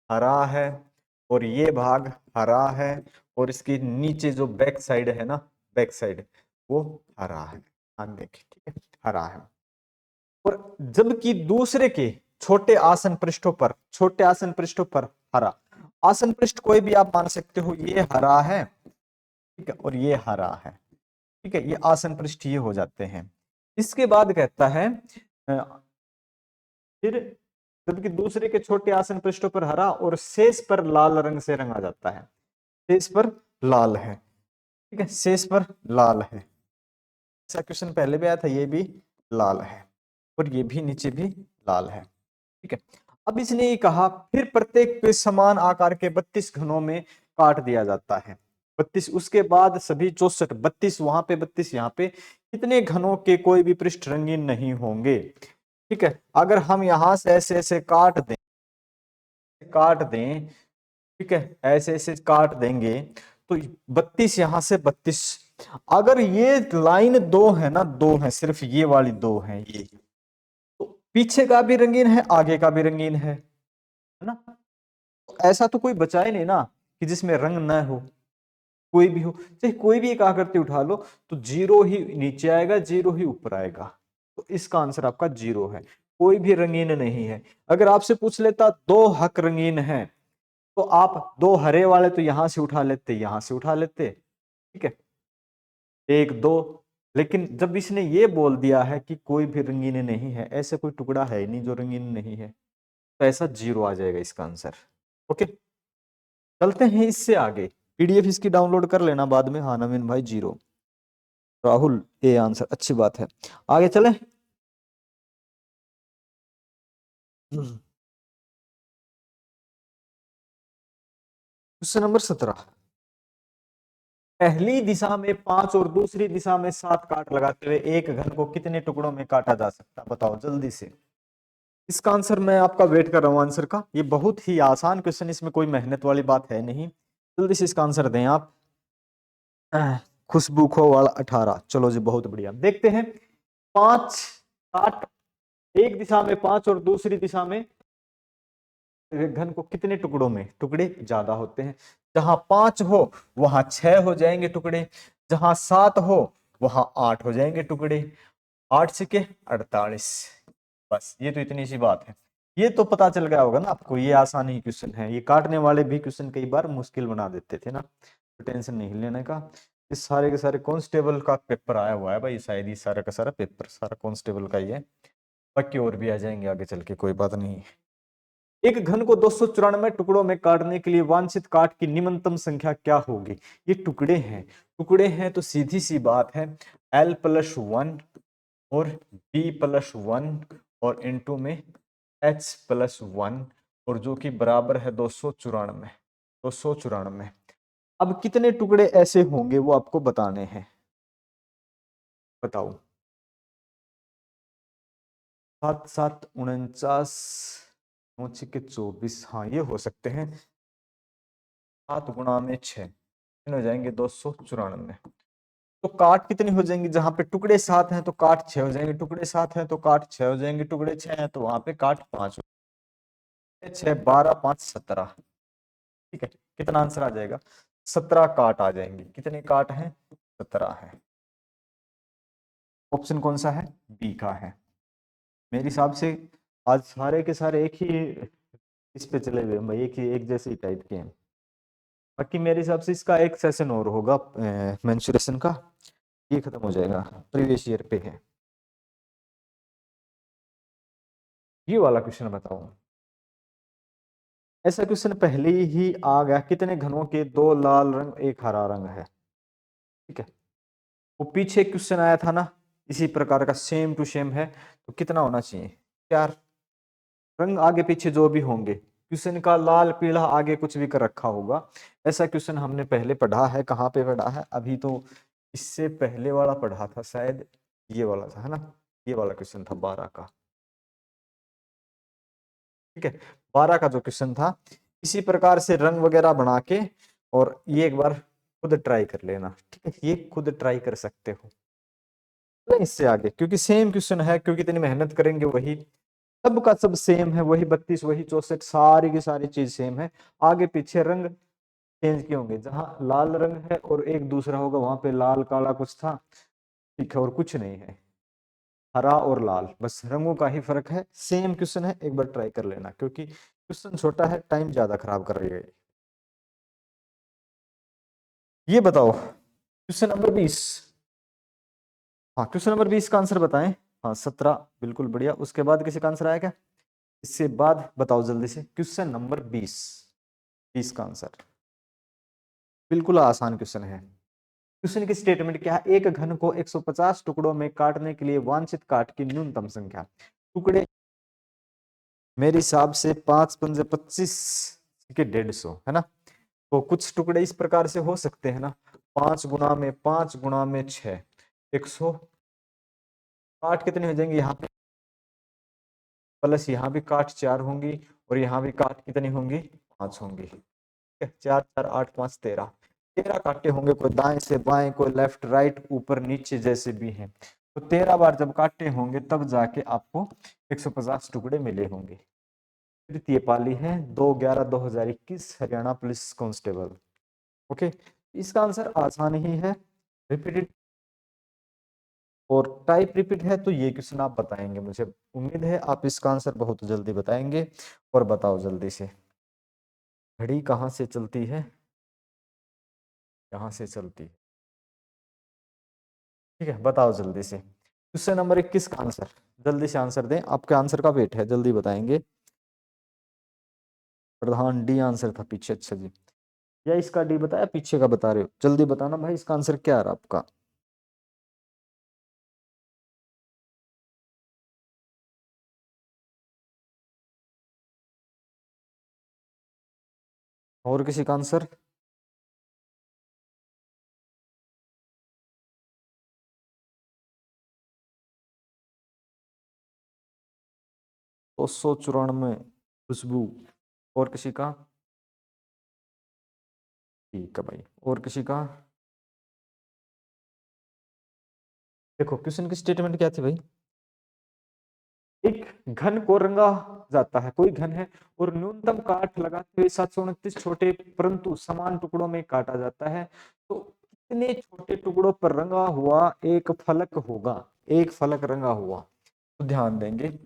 हरा है, और ये भाग हरा है, और इसकी नीचे जो बैक साइड है ना, बैक साइड, वो हरा है, ध्यान देखें, ठीक है, हरा है। और जबकि दूसरे के छोटे आसन पृष्ठों पर हरा, आसन पृष्ठ कोई भी आप मान सकते हो, ये हरा है, ठीक है, और ये हरा है, ठीक है, ये आसन पृष्ठ ये हो जाते हैं। इसके बाद कहता है फिर जबकि दूसरे के छोटे आसन पृष्ठों पर हरा और शेष पर लाल रंग से रंगा जाता है, शेष पर लाल है, ठीक है, शेष पर लाल है। ऐसा क्वेश्चन पहले भी आया था, ये भी लाल है, और ये भी नीचे भी लाल है, ठीक है। अब इसने ये कहा फिर प्रत्येक पे समान आकार के 32 घनों में काट दिया जाता है, 32, उसके बाद सभी 64, 32 वहां पे, 32 यहाँ पे, कितने घनों के कोई भी पृष्ठ रंगीन नहीं होंगे, ठीक है। अगर हम यहां से ऐसे ऐसे काट दें, ठीक है, ऐसे ऐसे काट देंगे, तो 32 यहां से 32, अगर ये लाइन 2 है ना, 2 है, सिर्फ ये वाली 2 है, ये तो पीछे का भी रंगीन है, आगे का भी रंगीन है ना। तो ऐसा तो कोई बचा ही नहीं ना कि जिसमें रंग ना हो, कोई भी हो, चाहे कोई भी एक आकृति उठा लो, तो 0 ही नीचे आएगा, 0 ही ऊपर आएगा, तो इसका आंसर आपका 0 है, कोई भी रंगीन नहीं है। अगर आपसे पूछ लेता 2 हक रंगीन है, तो आप 2 हरे वाले तो यहां से उठा लेते, यहां से उठा लेते, ठीक है, 1 2, लेकिन जब इसने ये बोल दिया है कि कोई भी रंगीन नहीं है, ऐसे कोई टुकड़ा है ही नहीं जो रंगीन नहीं है, तो ऐसा 0 आ जाएगा इसका आंसर, ओके। चलते हैं इससे आगे, पीडीएफ इसकी डाउनलोड कर लेना बाद में। हाँ नवीन भाई 0, राहुल ए आंसर, अच्छी बात है। आगे चले, क्वेश्चन नंबर 17, पहली दिशा में 5 और दूसरी दिशा में 7 काट लगाते हुए एक घन को कितने टुकड़ों में काटा जा सकता है? बताओ जल्दी से। इसका आंसर मैं आपका वेट कर रहा हूं आंसर का। ये बहुत ही आसान क्वेश्चन, इसमें कोई मेहनत वाली बात है नहीं। जल्दी से इसका आंसर दें आप। खुशबू खो वाला 18। चलो जी, बहुत बढ़िया। देखते हैं, 5 काट एक दिशा में 5 और दूसरी दिशा में घन को कितने टुकड़ों में, टुकड़े ज्यादा होते हैं। जहां 5 हो वहां 6 हो जाएंगे टुकड़े, जहां 7 हो वहां 8 हो जाएंगे टुकड़े। 8 से के 48। बस ये तो इतनी सी बात है। ये तो पता चल गया होगा ना आपको, ये आसान ही क्वेश्चन है। ये काटने वाले भी क्वेश्चन कई बार मुश्किल बना देते थे ना, तो टेंशन नहीं लेने का। इस सारे के सारे कांस्टेबल का पेपर आया हुआ है भाई, शायद ये सारा का सारा पेपर सारा कांस्टेबल का ही है। बाकी और भी आ जाएंगे आगे चल के, कोई बात नहीं। एक घन को 294 टुकड़ों में काटने के लिए वांछित काट की निम्नतम संख्या क्या होगी? ये टुकड़े हैं, टुकड़े हैं तो सीधी सी बात है, L+1 और B+1 और इनटू में H+1, और जो कि बराबर है 294। 294। अब कितने टुकड़े ऐसे होंगे वो आपको बताने हैं, बताओ। 7 7 49, 9 6 24। हाँ ये हो सकते हैं। 7 गुणा में 6 कितने हो जाएंगे? 294। तो काट कितनी हो जाएंगी? जहां पे टुकड़े 7 हैं तो काट 6 हो जाएंगे, टुकड़े 7 हैं तो काट 6 हो जाएंगे, टुकड़े 6 हैं तो वहां पे काट 5 हो। 6 12 5 17। ठीक है, कितना आंसर आ जाएगा? 17 काट आ जाएंगे। कितने काट हैं? 17 है। ऑप्शन कौन सा है? बी का है। मेरे हिसाब से आज सारे के सारे एक ही इस पे चले हुए हैं, एक ही एक जैसे ही टाइप के हैं। बाकी मेरे हिसाब से इसका एक सेशन और होगा मेंसुरेशन का, ये खत्म हो जाएगा, प्रीवियस ईयर पे है। ये वाला क्वेश्चन बताओ। ऐसा क्वेश्चन पहले ही आ गया, कितने घनों के 2 लाल रंग 1 हरा रंग है? ठीक है, वो पीछे क्वेश्चन आया था ना इसी प्रकार का, सेम टू सेम है, तो कितना होना चाहिए? 4 रंग आगे पीछे जो भी होंगे, क्वेश्चन का लाल पीला आगे कुछ भी कर रखा होगा। ऐसा क्वेश्चन हमने पहले पढ़ा है, कहाँ पे पढ़ा है? अभी तो इससे पहले वाला पढ़ा था शायद, ये वाला था, है ना? ये वाला क्वेश्चन था 12 का। ठीक है, 12 का जो क्वेश्चन था, इसी प्रकार से रंग वगैरह बना के, और ये एक बार खुद ट्राई कर लेना। ठीक है, ये खुद ट्राई कर सकते हो इससे आगे, क्योंकि सेम क्वेश्चन है, क्योंकि इतनी मेहनत करेंगे वही सब का सब सेम है, वही 32 वही 64 सारी की सारी चीज सेम है। आगे पीछे रंग चेंज किए होंगे, जहां लाल रंग है और एक दूसरा होगा वहां पे लाल काला कुछ था। ठीक है, और कुछ नहीं है, हरा और लाल, बस रंगों का ही फर्क है। सेम क्वेश्चन है, एक बार ट्राई कर लेना, क्योंकि क्वेश्चन छोटा है, टाइम ज्यादा खराब कर रही है। ये बताओ क्वेश्चन नंबर 20। हाँ, क्वेश्चन नंबर 20 का आंसर बताएं। हाँ 17, बिल्कुल बढ़िया। उसके बाद किसी का आंसर आया क्या? इससे बाद बताओ जल्दी से, क्वेश्चन नंबर 20। 20 का आंसर बिल्कुल आसान क्वेश्चन है। क्वेश्चन की स्टेटमेंट क्या है? एक घन को 150 टुकड़ों में काटने के लिए वांछित काट की न्यूनतम संख्या। टुकड़े मेरे हिसाब से 5 पंजे 25 के 150, है ना? तो कुछ टुकड़े इस प्रकार से हो सकते हैं ना, 5 गुणा में 5 गुणा में 6, 100। काट कितने हो जाएंगे यहाँ पे? प्लस यहाँ भी काट 4 होंगी, और यहाँ भी काट कितनी होंगी? 5 होंगी। 4 4 8 5 13। 13 काटे होंगे, कोई दाएं से बाएं, कोई लेफ्ट राइट ऊपर नीचे जैसे भी हैं। तो 13 बार जब काटे होंगे तब जाके आपको 150 टुकड़े मिले होंगे। तृतीय पाली है 2/11/2021 हरियाणा पुलिस कांस्टेबल। ओके, इसका आंसर आसान ही है, रिपीटेड और टाइप रिपीट है, तो ये क्वेश्चन आप बताएंगे, मुझे उम्मीद है आप इसका आंसर बहुत जल्दी बताएंगे। और बताओ जल्दी से, घड़ी कहाँ से चलती है? यहाँ से चलती है। ठीक है, बताओ जल्दी से क्वेश्चन नंबर 21 का आंसर। जल्दी से आंसर दें, आपके आंसर का वेट है, जल्दी बताएंगे। प्रधान डी आंसर था पीछे, अच्छा जी। या इसका डी बताया, पीछे का बता रहे हो? जल्दी बताना भाई, इसका आंसर क्या रहा आपका? और किसी का आंसर? 294 खुशबू। और किसी का? ठीक है भाई, और किसी का? देखो क्वेश्चन की स्टेटमेंट क्या थी भाई? एक घन को रंगा जाता है, कोई घन है और न्यूनतम काट लगाते हुए 729 छोटे परंतु समान टुकड़ों में काटा जाता है, तो कितने छोटे टुकड़ों पर रंगा हुआ एक फलक होगा? एक फलक रंगा हुआ, तो ध्यान देंगे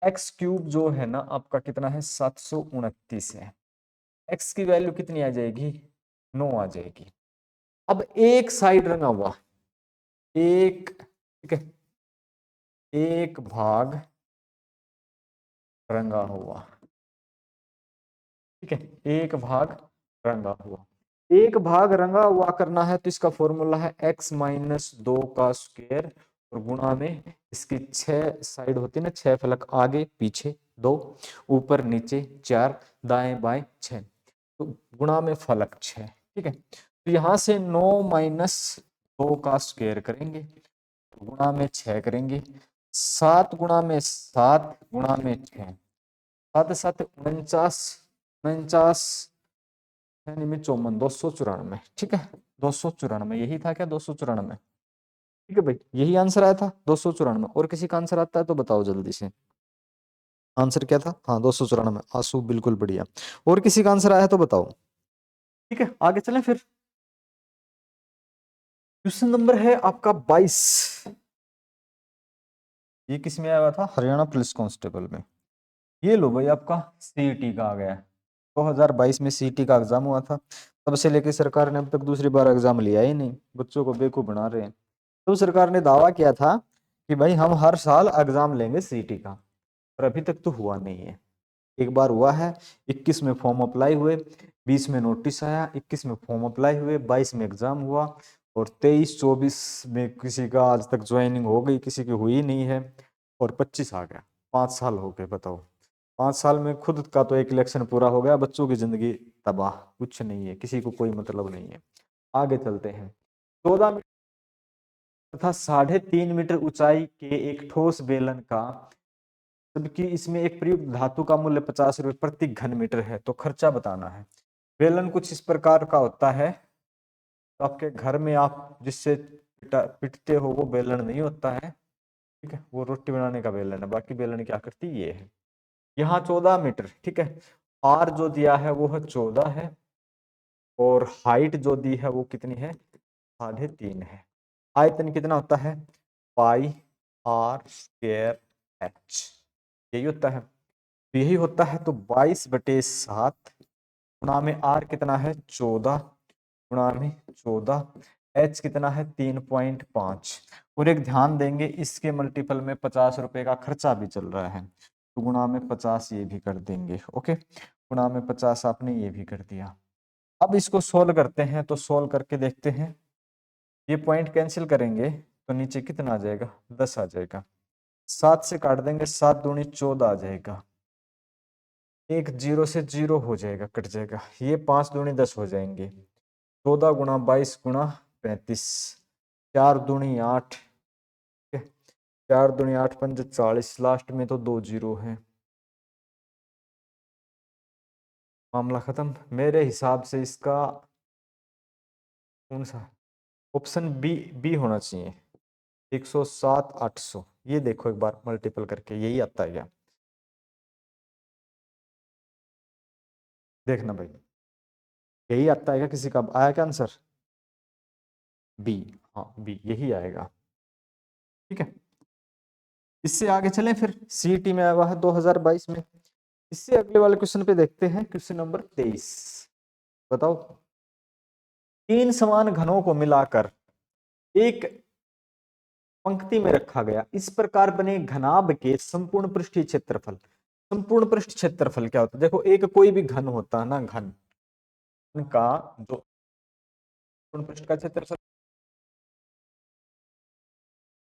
एक्स क्यूब जो है ना आपका कितना है? 729 है। एक्स की वैल्यू कितनी आ जाएगी? 9 आ जाएगी। अब एक साइड रंगा हुआ, एक, ठीक है, एक भाग रंगा हुआ, ठीक है, एक भाग रंगा हुआ, एक भाग रंगा हुआ करना है तो इसका फॉर्मूला है x माइनस 2 का स्क्वायर और गुणा में इसकी 6 साइड होती है ना, 6 फलक, आगे पीछे 2, ऊपर नीचे 4, दाएं बाएं 6, तो गुणा में फलक 6, ठीक है। तो यहां से 9 माइनस 2 का स्क्वायर करेंगे, गुणा में 6 करेंगे, 7 गुणा में 7 गुणा में 6, 7 7 49, 49 में 54, 294, ठीक है, 294, यही था क्या? 294, ठीक है भाई, यही आंसर आया था 294। और किसी का आंसर आता है तो बताओ जल्दी से। आंसर क्या था? हाँ 294, आंसू बिल्कुल बढ़िया। और किसी का आंसर आया है तो बताओ। ठीक है, आगे चलें फिर। क्वेश्चन नंबर है आपका 22। ये किस में आया हुआ था? हरियाणा पुलिस कांस्टेबल में। ये लो भाई, आपका सीईटी का आ गया है। 2022 में सीईटी का एग्जाम हुआ था, तब से लेके सरकार ने अब तक दूसरी बार एग्जाम लिया ही नहीं, बच्चों को बेवकूफ बना रहे हैं। तो सरकार ने दावा किया था कि भाई हम हर साल एग्जाम लेंगे सीईटी का, पर अभी तक तो हुआ नहीं है। एक बार हुआ है, 21 में फॉर्म अप्लाई हुए, 20 में नोटिस आया, 21 में फॉर्म अप्लाई हुए, 22 में एग्जाम हुआ, और 23-24 में किसी का आज तक ज्वाइनिंग हो गई, किसी की हुई नहीं है, और 25 आ गया। 5 साल हो गए, बताओ। 5 साल में खुद का तो एक इलेक्शन पूरा हो गया, बच्चों की जिंदगी तबाह, कुछ नहीं है, किसी को कोई मतलब नहीं है। आगे चलते हैं। 14 मीटर तथा 3.5 मीटर ऊंचाई के एक ठोस बेलन का, जबकि इसमें एक प्रयुक्त धातु का मूल्य 50 रुपए प्रति घन मीटर है, तो खर्चा बताना है। बेलन कुछ इस प्रकार का होता है, तो आपके घर में आप जिससे पिटते हो वो बेलन नहीं होता है, ठीक है, वो रोटी बनाने का बेलन है। बाकी बेलन क्या करती ये है। यहाँ 14 मीटर, ठीक है, आर जो दिया है वो है 14 है, और हाइट जो दी है वो कितनी है? 3.5 है। आयतन कितना होता है? पाई आर स्क्वायर एच, यही होता है। तो यही होता है, तो 22/7 गुणा में आर कितना है? 14, गुणा में 14, एच कितना है? 3.5। और एक ध्यान देंगे, इसके मल्टीपल में 50 रुपए का खर्चा भी चल रहा है, तो गुणा में 50 ये भी कर देंगे। ओके, गुणा में 50 आपने ये भी कर दिया। अब इसको सोल्व करते हैं, तो सोल्व करके देखते हैं। ये पॉइंट कैंसिल करेंगे तो नीचे कितना आ जाएगा? 10 आ जाएगा। 7 से काट देंगे, 7 दूनी 14 आ जाएगा। एक जीरो से जीरो हो जाएगा, कट जाएगा। ये 5 दूनी 10 हो जाएंगे। 14 गुणा 22 गुणा 35, 4 दूनी 8, 4 दूनी 8 पंज 40, लास्ट में तो 2 जीरो है। मामला खत्म। मेरे हिसाब से इसका कौन सा ऑप्शन बी, बी होना चाहिए। 107 800, ये देखो एक बार मल्टीपल करके, यही आता है क्या? देखना भाई, यही आता है क्या? किसी का आया क्या आंसर? बी, हाँ बी यही आएगा। ठीक है, इससे आगे चलें फिर। सीईटी में आया हुआ है 2022 में। इससे अगले वाले क्वेश्चन पे देखते हैं, क्वेश्चन नंबर 23। बताओ, 3 समान घनों को मिलाकर एक पंक्ति में रखा गया, इस प्रकार बने घनाभ के संपूर्ण पृष्ठीय क्षेत्रफल। संपूर्ण पृष्ठ क्षेत्रफल क्या होता है? देखो, एक कोई भी घन होता है ना, घन का जो संपूर्ण पृष्ठ का क्षेत्रफल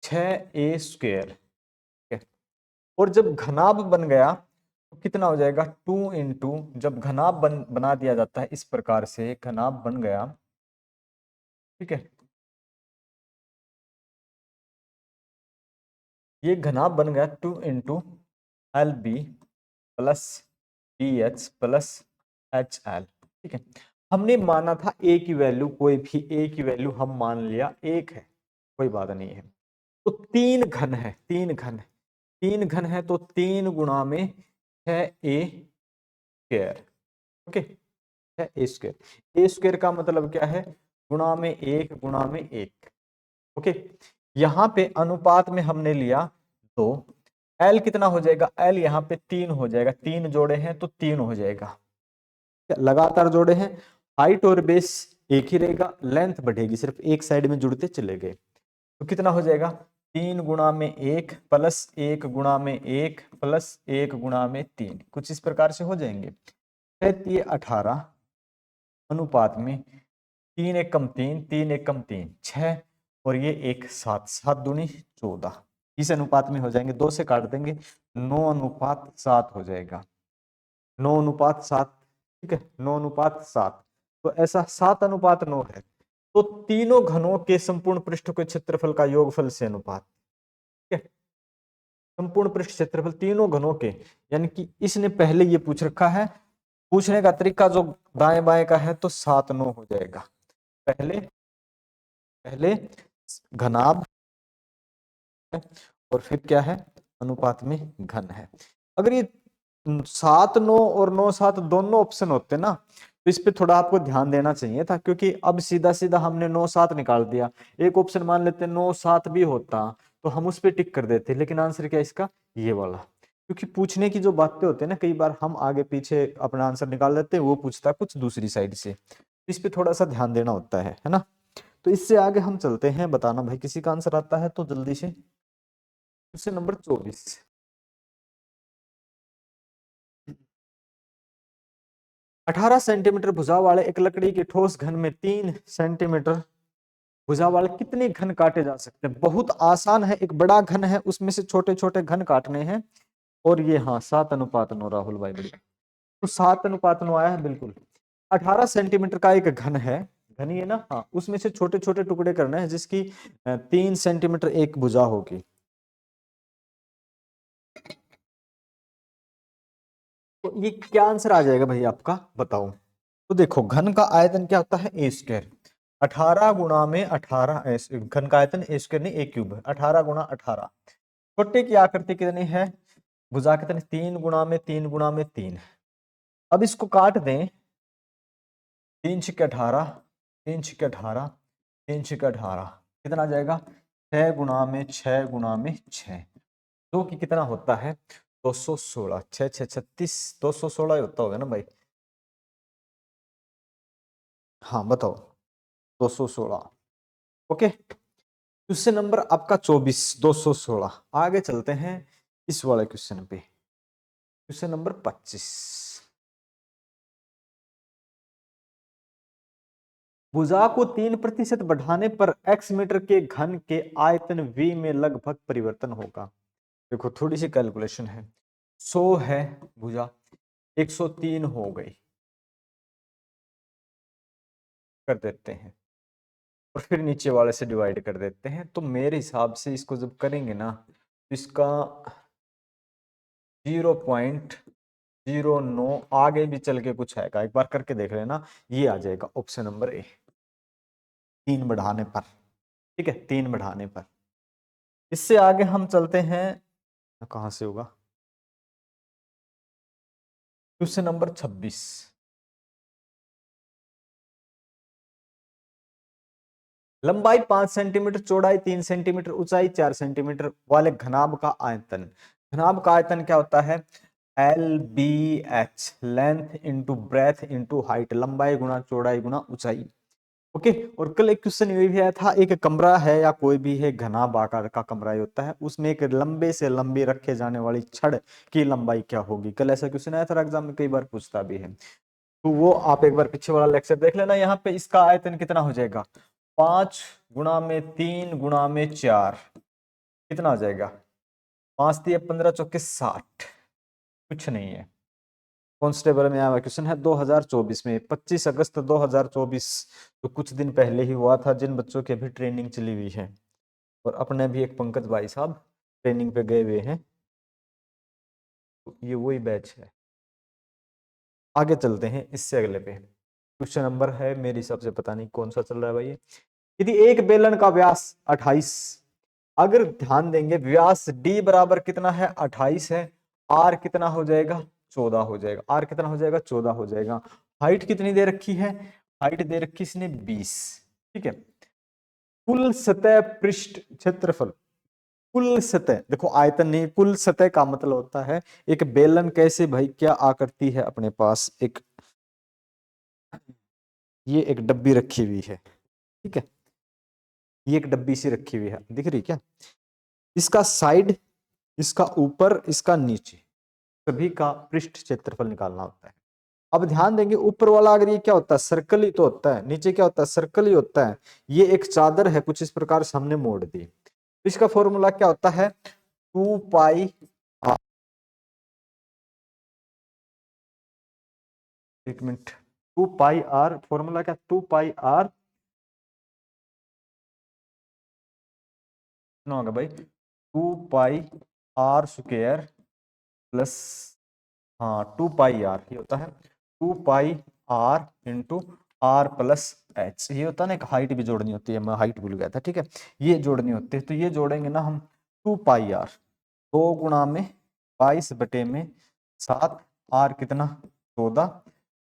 6a स्क्वायर, और जब घनाभ बन गया तो कितना हो जाएगा 2 इंटू, जब घनाभ बना दिया जाता है इस प्रकार से, घनाभ बन गया, ठीक है, ये घनाभ बन गया 2 into L B plus B H plus H L, ठीक है। हमने माना था ए की वैल्यू, कोई भी ए की वैल्यू हम मान लिया 1 है, कोई बात नहीं है। तो 3 घन है, 3 घन है, 3 घन है, तो 3 गुणा में है ए स्क्वायर, ओके, है ए स्क्वायर। ए स्क्वायर का मतलब क्या है, गुणा में 1 गुणा में 1, ओके। यहाँ पे अनुपात में हमने लिया 2, एल कितना हो जाएगा, एल यहाँ पे 3 हो जाएगा, 3 जोड़े हैं तो 3 हो जाएगा, लगातार जोड़े हैं, हाइट और बेस एक ही रहेगा, लेंथ बढ़ेगी, सिर्फ एक साइड में जुड़ते चले गए, तो कितना हो जाएगा 3 गुणा में 1 प्लस 1 गुणा में 1 प्लस 1 गुणा में 3, कुछ इस प्रकार से हो जाएंगे। ये 18 अनुपात में 3 एक कम 3, 3 एक कम 3 6, और ये 1 7, 7 दूनी 14, इस अनुपात में हो जाएंगे, 2 से काट देंगे, 9 अनुपात 7 हो जाएगा, 9 अनुपात 7, ठीक है, 9 अनुपात 7। तो ऐसा 7 अनुपात 9 है, तो तीनों घनों के संपूर्ण पृष्ठ के क्षेत्रफल का योगफल से अनुपात, ठीक है, संपूर्ण पृष्ठ क्षेत्रफल तीनों घनों के, यानी कि इसने पहले ये पूछ रखा है, पूछने का तरीका जो दाएं बाएं का है, तो 7 9 हो जाएगा, पहले पहले घनाभ है, और फिर क्या है, अनुपात में घन है। अगर ये 7 9 और 9 7 दोनों ऑप्शन होते ना, तो इस पे थोड़ा आपको ध्यान देना चाहिए था, क्योंकि अब सीधा सीधा हमने 9 7 निकाल दिया, एक ऑप्शन मान लेते 9 7 भी होता तो हम उस पे टिक कर देते, लेकिन आंसर क्या इसका, ये वाला। क्योंकि पूछने की जो बातें होती है ना, कई बार हम आगे पीछे अपना आंसर निकाल लेते हैं, वो पूछता है कुछ दूसरी साइड से, इस पे थोड़ा सा ध्यान देना होता है ना। तो इससे आगे हम चलते हैं, बताना भाई किसी का आंसर आता है तो जल्दी से। क्वेश्चन नंबर 24, 18 सेंटीमीटर भुजा वाले एक लकड़ी के ठोस घन में 3 सेंटीमीटर भुजा वाले कितने घन काटे जा सकते हैं। बहुत आसान है, एक बड़ा घन है, उसमें से छोटे छोटे घन काटने हैं, और ये हाँ 7:9 राहुल भाई, बढ़िया। तो 7:9 आया है बिल्कुल। 18 सेंटीमीटर का एक घन है, घन ही है ना, हाँ, उसमें से छोटे छोटे टुकड़े करने हैं, जिसकी 3 सेंटीमीटर एक भुजा होगी। तो ये क्या आंसर आ जाएगा भाई आपका, बताओ। तो देखो घन का आयतन क्या होता है, ए स्क्वायर, 18 गुणा में 18, घन का आयतन ए स्क्वायर नहीं ए क्यूब है, 18 गुणा 18। छोटे की आकृति कितनी है, भुजा कितनी, 3 गुणा में 3 गुणा में 3। अब इसको काट दें, 3 छिके 18, 3 छिके 18, 3 छिके 18, कितना आ जाएगा 6 गुणा में 6 गुणा में 6, जो कि कितना होता है 216, 6 6 36, 216 ही होता होगा ना भाई। हाँ बताओ, 216, ओके। क्वेश्चन नंबर आपका 24, 216। आगे चलते हैं इस वाले क्वेश्चन पे, क्वेश्चन नंबर 25। भुजा को 3% बढ़ाने पर x मीटर के घन के आयतन v में लगभग परिवर्तन होगा। देखो थोड़ी सी कैलकुलेशन है, 100 है भुजा, 103 हो गई, कर देते हैं, और फिर नीचे वाले से डिवाइड कर देते हैं। तो मेरे हिसाब से इसको जब करेंगे ना, तो इसका 0.09 आगे भी चल के कुछ आएगा, एक बार करके देख लेना, ये आ जाएगा ऑप्शन नंबर ए, 3 बढ़ाने पर, ठीक है, 3 बढ़ाने पर। इससे आगे हम चलते हैं, कहां से होगा, क्वेश्चन नंबर 26। लंबाई 5 सेंटीमीटर, चौड़ाई 3 सेंटीमीटर, ऊंचाई 4 सेंटीमीटर वाले घनाभ का आयतन, घनाभ का आयतन क्या होता है, L B H, length into breadth into height, लंबाई गुणा चौड़ाई गुणा ऊंचाई, ओके। और कल एक क्वेश्चन ये भी आया था, एक कमरा है या कोई भी है घनाभ आकार का कमरा ही होता है, उसमें एक लंबे से लंबी रखे जाने वाली छड़ की लंबाई क्या होगी। कल ऐसा क्वेश्चन आया था एग्जाम में, कई बार पूछता भी है, तो वो आप एक बार पीछे वाला लेक्चर देख लेना। यहाँ पे इसका आयतन कितना हो जाएगा, 5 गुणा में 3 गुणा में 4, कितना हो जाएगा, 5 3 15 चौके 60, कुछ नहीं है। कांस्टेबल में आया क्वेश्चन है 2024 में, 25 अगस्त 2024, तो कुछ दिन पहले ही हुआ था। जिन बच्चों की अभी ट्रेनिंग चली हुई है, और अपने भी एक पंकज भाई साहब ट्रेनिंग पे गए हुए हैं, तो ये वही बैच है। आगे चलते हैं इससे अगले पे। क्वेश्चन नंबर है, मेरे हिसाब से पता नहीं कौन सा चल रहा है भाई। यदि एक बेलन का व्यास 28, अगर ध्यान देंगे व्यास d बराबर कितना है 28 है, r कितना हो जाएगा 14 हो जाएगा, r कितना हो जाएगा 14 हो जाएगा। हाइट कितनी दे रखी है, हाइट दे रखी इसने 20, ठीक है। कुल सतह पृष्ठ क्षेत्रफल, कुल सतह देखो आयतन नहीं, कुल सतह का मतलब होता है एक बेलन कैसे भाई क्या आकृति है अपने पास, एक ये एक डब्बी रखी हुई है, ठीक है, ये एक डब्बी सी रखी हुई है, दिख रही क्या, इसका साइड, इसका ऊपर, इसका नीचे, सभी का पृष्ठ क्षेत्रफल निकालना होता है। अब ध्यान देंगे ऊपर वाला अगर ये क्या होता है सर्कल ही तो होता है, नीचे क्या होता है सर्कल ही होता है, ये एक चादर है कुछ इस प्रकार से हमने मोड़ दी, तो इसका फॉर्मूला क्या होता है 2 पाई r, एक मिनट, 2 पाई r, फॉर्मूला क्या 2 पाई r ना होगा भाई 2 पाई r स्क्वायर प्लस, हाँ 2 पाई r ये होता है 2 पाई r into r plus H, ये होता है ना, एक हाइट भी जोड़नी होती है, मैं हाइट भूल गया था, ठीक है, ये जोड़नी होती है, तो ये जोड़ेंगे ना हम 2 पाई r, 2 गुणा में 22 बटे में 7, r कितना 14,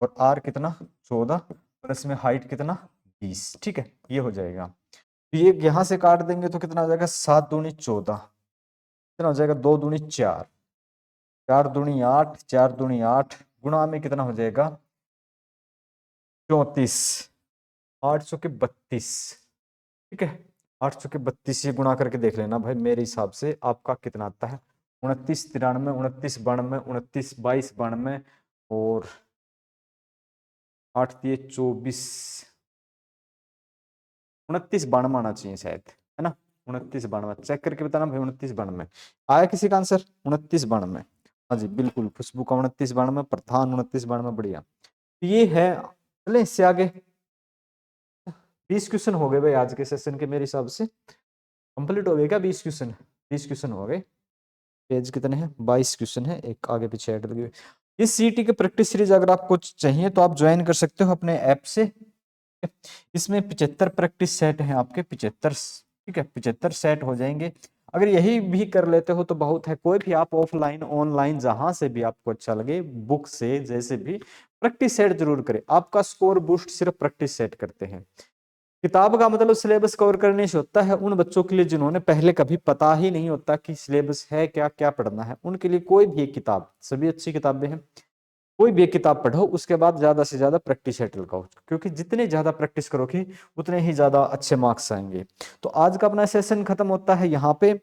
और r कितना 14 प्लस में हाइट कितना 20, ठीक है, ये हो जाएगा। तो ये यहां से काट देंगे तो कितना हो जाएगा 7 दूनी 14, कितना हो जाएगा 2 दूनी 4, 4 दूनी 8, 4 दूनी 8, गुणा में कितना हो जाएगा 34, 800 के 32, ठीक है, 800 के 32 ये गुणा करके देख लेना भाई, मेरे हिसाब से आपका कितना आता है 29 93 29 92 29 22 92 और 8 दिए 24, 29 92 आना चाहिए शायद, है ना, 29 92, चेक करके बताना भाई 29 92 आया किसी का आंसर 29 92, हाँ जी बिल्कुल, खुशबू का 29 92, प्रधान 29 92, बढ़िया। ये है, चले इससे आगे, 20 क्वेश्चन हो गए भाई आज के सेशन के, मेरे हिसाब से कंप्लीट हो गए क्या 20 क्वेश्चन, 20 क्वेश्चन हो गए, पेज कितने हैं 22 क्वेश्चन है, एक आगे पीछे ऐड लगी हुई। इस सीटी की प्रैक्टिस सीरीज अगर आपको चाहिए तो आप ज्वाइन कर सकते हो अपने ऐप से, इसमें 75 प्रैक्टिस सेट हैं आपके 75, ठीक है 75 सेट हो जाएंगे। अगर यही भी कर लेते हो तो बहुत है, कोई भी आप ऑफलाइन ऑनलाइन जहां से भी आपको अच्छा लगे बुक से जैसे भी प्रैक्टिस सेट जरूर करें, आपका स्कोर बूस्ट सिर्फ प्रैक्टिस सेट करते हैं। किताब का मतलब सिलेबस कवर करने से होता है उन बच्चों के लिए जिन्होंने पहले कभी पता ही नहीं होता कि सिलेबस है क्या, क्या पढ़ना है, उनके लिए कोई भी एक किताब, सभी अच्छी किताबें हैं, कोई भी एक किताब पढ़ो, उसके बाद ज्यादा से ज्यादा प्रैक्टिस सेट लगाओ, क्योंकि जितने ज्यादा प्रैक्टिस करोगे उतने ही ज्यादा अच्छे मार्क्स आएंगे। तो आज का अपना सेशन खत्म होता है यहाँ पे,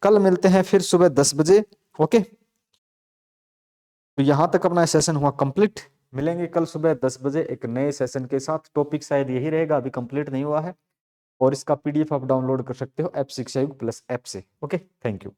कल मिलते हैं फिर सुबह 10 बजे, ओके। तो यहाँ तक अपना सेशन हुआ कंप्लीट, मिलेंगे कल सुबह 10 बजे एक नए सेशन के साथ, टॉपिक शायद यही रहेगा, अभी कंप्लीट नहीं हुआ है, और इसका पीडीएफ आप डाउनलोड कर सकते हो ऐप शिक्षा युग प्लस ऐप से, ओके थैंक यू।